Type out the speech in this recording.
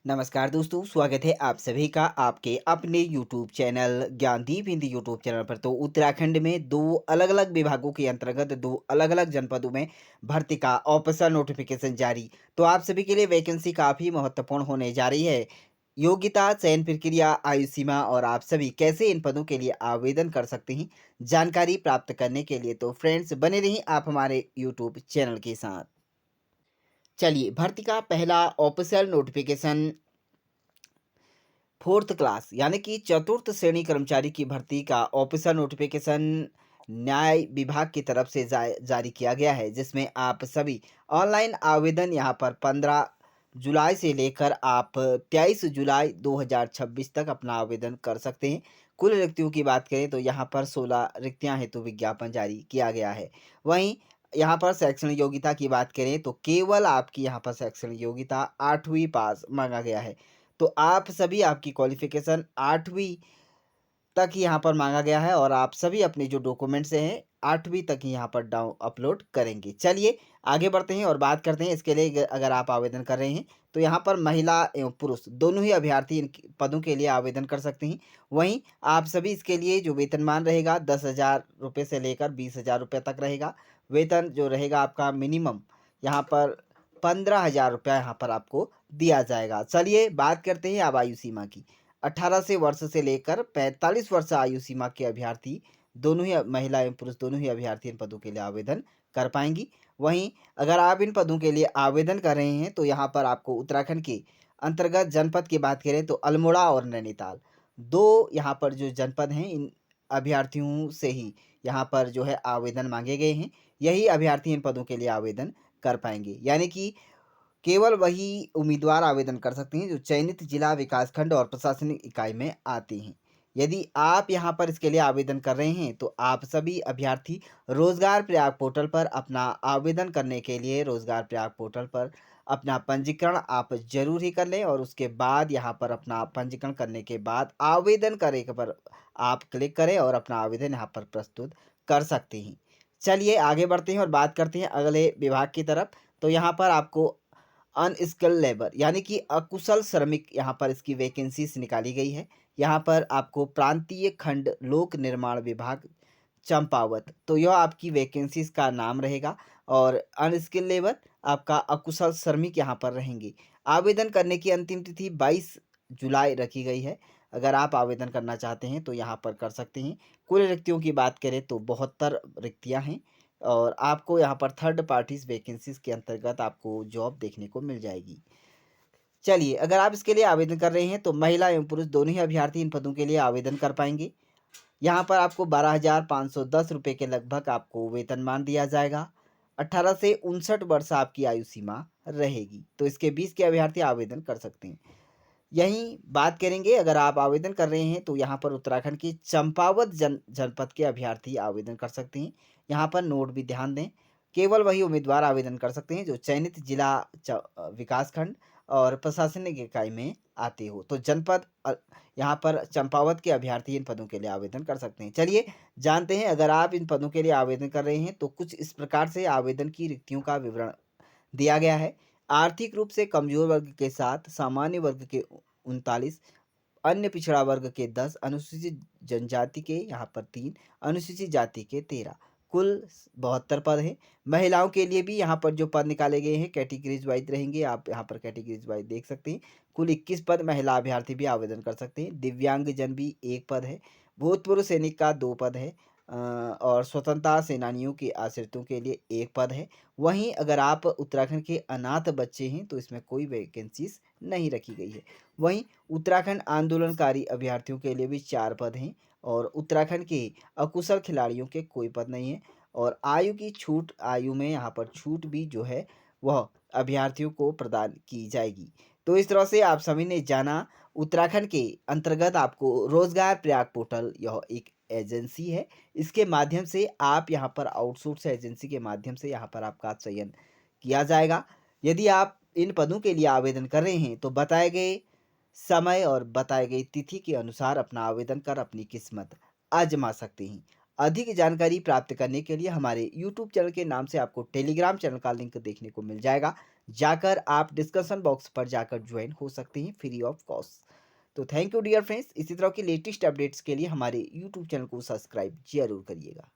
नमस्कार दोस्तों, स्वागत है आप सभी का आपके अपने YouTube channel Gyandeep Hindi YouTube channel पर। तो उत्तराखंड में दो अलग-अलग विभागों के अंतर्गत दो अलग-अलग जनपदों में भर्ती का ऑफिशियल नोटिफिकेशन जारी। तो आप सभी के लिए वैकेंसी काफ़ी महत्वपूर्ण होने जा रही है। योग्यता, चयन प्रक्रिया, आयु सीमा और आप सभी कैसे इन पदों के लिए आवेदन कर सकते हैं, जानकारी प्राप्त करने के लिए तो फ्रेंड्स बने रहिए आप हमारे यूट्यूब चैनल के साथ। चलिए, भर्ती का पहला ऑफिशियल नोटिफिकेशन फोर्थ क्लास यानी कि चतुर्थ श्रेणी कर्मचारी की भर्ती का ऑफिशियल नोटिफिकेशन न्याय विभाग की तरफ से जारी किया गया है, जिसमें आप सभी ऑनलाइन आवेदन यहां पर 15 जुलाई से लेकर आप 23 जुलाई 2026 तक अपना आवेदन कर सकते हैं। कुल रिक्तियों की बात करें तो यहाँ पर 16 रिक्तियां हेतु विज्ञापन जारी किया गया है। वहीं यहाँ पर शैक्षणिक योग्यता की बात करें तो केवल आपकी यहाँ पर शैक्षणिक योग्यता 8वीं पास मांगा गया है। तो आप सभी आपकी क्वालिफ़िकेशन 8वीं तक ही यहाँ पर माँगा गया है और आप सभी अपने जो डॉक्यूमेंट्स हैं 8वीं तक ही यहाँ पर डाउन अपलोड करेंगे। चलिए आगे बढ़ते हैं और बात करते हैं इसके लिए अगर आप आवेदन कर रहे हैं तो यहाँ पर महिला एवं पुरुष दोनों ही अभ्यर्थी इन पदों के लिए आवेदन कर सकते हैं। वहीं आप सभी इसके लिए जो वेतनमान रहेगा 10,000 रुपये से लेकर 20,000 रुपये तक रहेगा। वेतन जो रहेगा आपका मिनिमम यहाँ पर 15,000 रुपया यहाँ पर आपको दिया जाएगा। चलिए बात करते हैं अब आयु सीमा की। 18 से वर्ष से लेकर 45 वर्ष आयु सीमा के अभ्यर्थी दोनों ही महिला एवं पुरुष दोनों ही अभ्यर्थी इन पदों के लिए आवेदन कर पाएंगी। वहीं अगर आप इन पदों के लिए आवेदन कर रहे हैं तो यहाँ पर आपको उत्तराखंड के अंतर्गत जनपद की बात करें तो अल्मोड़ा और नैनीताल दो यहाँ पर जो जनपद हैं इन अभ्यर्थियों से ही यहाँ पर जो है आवेदन मांगे गए हैं। यही अभ्यर्थी इन पदों के लिए आवेदन कर पाएंगे, यानी कि केवल वही उम्मीदवार आवेदन कर सकते हैं जो चयनित जिला, विकासखंड और प्रशासनिक इकाई में आते हैं। यदि आप यहाँ पर इसके लिए आवेदन कर रहे हैं तो आप सभी अभ्यर्थी रोजगार प्रयाग पोर्टल पर अपना आवेदन करने के लिए रोजगार प्रयाग पोर्टल पर अपना पंजीकरण आप जरूर ही कर लें और उसके बाद यहाँ पर अपना पंजीकरण करने के बाद आवेदन करे पर आप क्लिक करें और अपना आवेदन यहाँ पर प्रस्तुत कर सकते हैं। चलिए आगे बढ़ते हैं और बात करते हैं अगले विभाग की तरफ। तो यहाँ पर आपको अनस्किल्ड लेबर यानी कि अकुशल श्रमिक यहाँ पर इसकी वैकेंसीज निकाली गई है। यहाँ पर आपको प्रांतीय खंड लोक निर्माण विभाग चंपावत, तो यह आपकी वैकेंसीज का नाम रहेगा और अनस्किल्ड लेबर आपका अकुशल श्रमिक यहाँ पर रहेंगे। आवेदन करने की अंतिम तिथि 22 जुलाई रखी गई है। अगर आप आवेदन करना चाहते हैं तो यहाँ पर कर सकते हैं। कुल रिक्तियों की बात करें तो 72 रिक्तियाँ हैं और आपको यहाँ पर थर्ड पार्टीज वैकेंसीज के अंतर्गत आपको जॉब देखने को मिल जाएगी। चलिए अगर आप इसके लिए आवेदन कर रहे हैं तो महिला एवं पुरुष दोनों ही अभ्यर्थी इन पदों के लिए आवेदन कर पाएंगे। यहाँ पर आपको 12,510 रुपये के लगभग आपको वेतनमान दिया जाएगा। 18 से 59 वर्ष आपकी आयु सीमा रहेगी, तो इसके बीच के अभ्यर्थी आवेदन कर सकते हैं। यहीं बात करेंगे अगर आप आवेदन कर रहे हैं तो यहाँ पर उत्तराखंड की चंपावत जनपद के अभ्यर्थी आवेदन कर सकते हैं। यहाँ पर नोट भी ध्यान दें, केवल वही उम्मीदवार आवेदन कर सकते हैं जो चयनित जिला, विकासखंड और प्रशासनिक इकाई में आते हो। तो जनपद यहाँ पर चंपावत के अभ्यर्थी इन पदों के लिए आवेदन कर सकते हैं। चलिए जानते हैं अगर आप इन पदों के लिए आवेदन कर रहे हैं तो कुछ इस प्रकार से आवेदन की रिक्तियों का विवरण दिया गया है। आर्थिक रूप से कमजोर वर्ग के साथ सामान्य वर्ग के 39, अन्य पिछड़ा वर्ग के 10, अनुसूचित जनजाति के यहाँ पर 3, अनुसूचित जाति के 13, कुल 72 पद हैं। महिलाओं के लिए भी यहाँ पर जो पद निकाले गए हैं कैटेगरीज वाइज रहेंगे, आप यहाँ पर कैटेगरीज वाइज देख सकते हैं। कुल 21 पद महिला अभ्यर्थी भी आवेदन कर सकते हैं। दिव्यांग जन भी 1 पद है। भूतपूर्व सैनिक का 2 पद है और स्वतंत्रता सेनानियों के आश्रितों के लिए 1 पद है। वहीं अगर आप उत्तराखंड के अनाथ बच्चे हैं तो इसमें कोई वैकेंसीज नहीं रखी गई है। वहीं उत्तराखंड आंदोलनकारी अभ्यर्थियों के लिए भी 4 पद हैं और उत्तराखंड के अकुशल खिलाड़ियों के कोई पद नहीं है। और आयु की छूट, आयु में यहाँ पर छूट भी जो है वह अभ्यर्थियों को प्रदान की जाएगी। तो इस तरह से आप सभी ने जाना उत्तराखंड के अंतर्गत आपको रोजगार प्रयाग पोर्टल यह एक एजेंसी है। इसके माध्यम से आप यहाँ पर आउटसोर्स एजेंसी के माध्यम से यहाँ पर आपका चयन किया जाएगा। यदि आप इन पदों के लिए आवेदन कर रहे हैं तो बताए गए समय और बताई गई तिथि के अनुसार अपना आवेदन कर अपनी किस्मत आजमा सकते हैं। अधिक जानकारी प्राप्त करने के लिए हमारे यूट्यूब चैनल के नाम से आपको टेलीग्राम चैनल का लिंक देखने को मिल जाएगा, जाकर आप डिस्कशन बॉक्स पर जाकर ज्वाइन हो सकते हैं फ्री ऑफ कॉस्ट। तो थैंक यू डियर फ्रेंड्स, इसी तरह की लेटेस्ट अपडेट्स के लिए हमारे यूट्यूब चैनल को सब्सक्राइब ज़रूर करिएगा।